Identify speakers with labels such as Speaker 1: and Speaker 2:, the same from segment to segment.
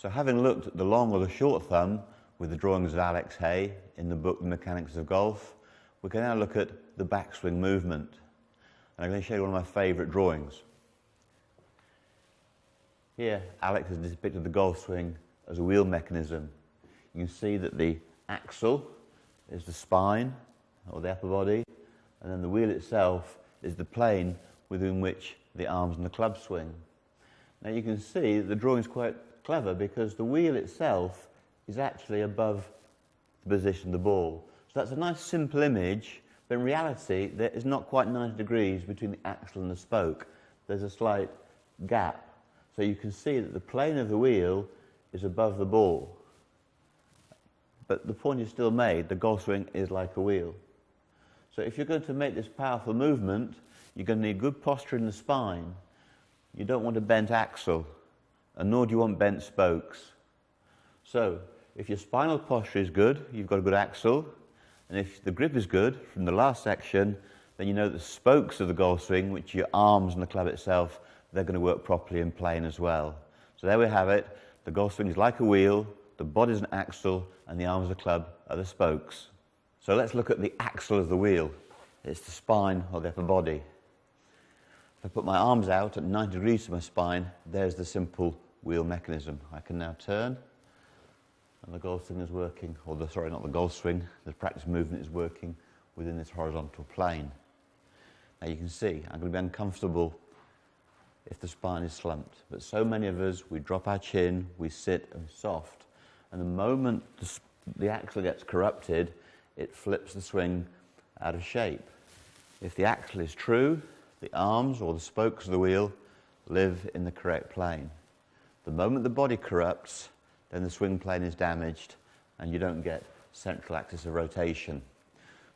Speaker 1: So having looked at the long or the short thumb with the drawings of Alex Hay in the book The Mechanics of Golf, we can now look at the backswing movement. And I'm going to show you one of my favourite drawings. Here, Alex has depicted the golf swing as a wheel mechanism. You can see that the axle is the spine, or the upper body, and then the wheel itself is the plane within which the arms and the club swing. Now you can see the drawing is quite clever because the wheel itself is actually above the position of the ball. So that's a nice simple image, but in reality there is not quite 90 degrees between the axle and the spoke. There's a slight gap. So you can see that the plane of the wheel is above the ball. But the point is still made, the golf swing is like a wheel. So if you're going to make this powerful movement, you're going to need good posture in the spine. You don't want a bent axle, and nor do you want bent spokes. So if your spinal posture is good, you've got a good axle, and if the grip is good from the last section, then you know the spokes of the golf swing, which are your arms and the club itself, they're going to work properly in plane as well. So there we have it. The golf swing is like a wheel, the body is an axle, and the arms of the club are the spokes. So let's look at the axle of the wheel. It's the spine or the upper body. If I put my arms out at 90 degrees to my spine, there's the simple wheel mechanism. I can now turn, and the golf swing is working, or sorry, not the golf swing, the practice movement is working within this horizontal plane. Now you can see, I'm going to be uncomfortable if the spine is slumped, but so many of us, we drop our chin, we sit and soft, and the moment the axle gets corrupted, it flips the swing out of shape. If the axle is true, the arms or the spokes of the wheel live in the correct plane. The moment the body corrupts, then the swing plane is damaged and you don't get central axis of rotation.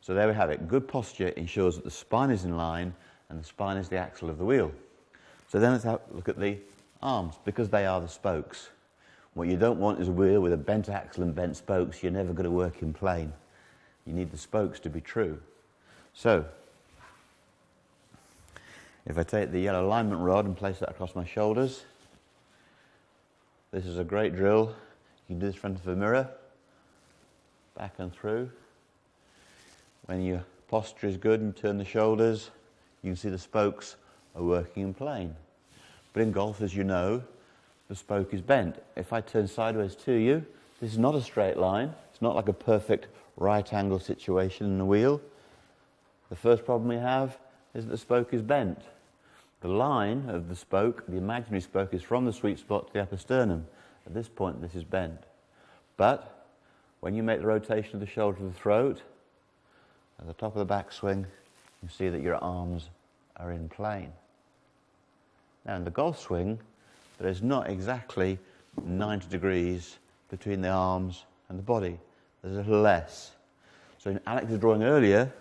Speaker 1: So there we have it. Good posture ensures that the spine is in line and the spine is the axle of the wheel. So then let's have a look at the arms, because they are the spokes. What you don't want is a wheel with a bent axle and bent spokes. You're never going to work in plane. You need the spokes to be true. So, if I take the yellow alignment rod and place that across my shoulders, this is a great drill. You can do this in front of a mirror, back and through. When your posture is good and turn the shoulders, you can see the spokes are working in plane. But in golf, as you know, the spoke is bent. If I turn sideways to you, this is not a straight line. It's not like a perfect right angle situation in the wheel. The first problem we have is that the spoke is bent. The line of the spoke, the imaginary spoke, is from the sweet spot to the upper sternum. At this point, this is bent. But when you make the rotation of the shoulder to the throat, at the top of the backswing, you see that your arms are in plane. Now, in the golf swing, there is not exactly 90 degrees between the arms and the body. There's a little less. So in Alex's drawing earlier,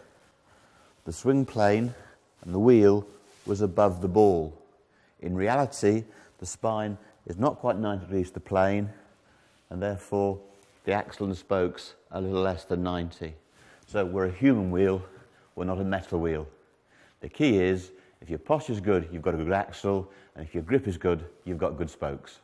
Speaker 1: the swing plane and the wheel was above the ball. In reality, the spine is not quite 90 degrees to the plane, and therefore the axle and the spokes are a little less than 90. So we're a human wheel, we're not a metal wheel. The key is, if your posture is good, you've got a good axle, and if your grip is good, you've got good spokes.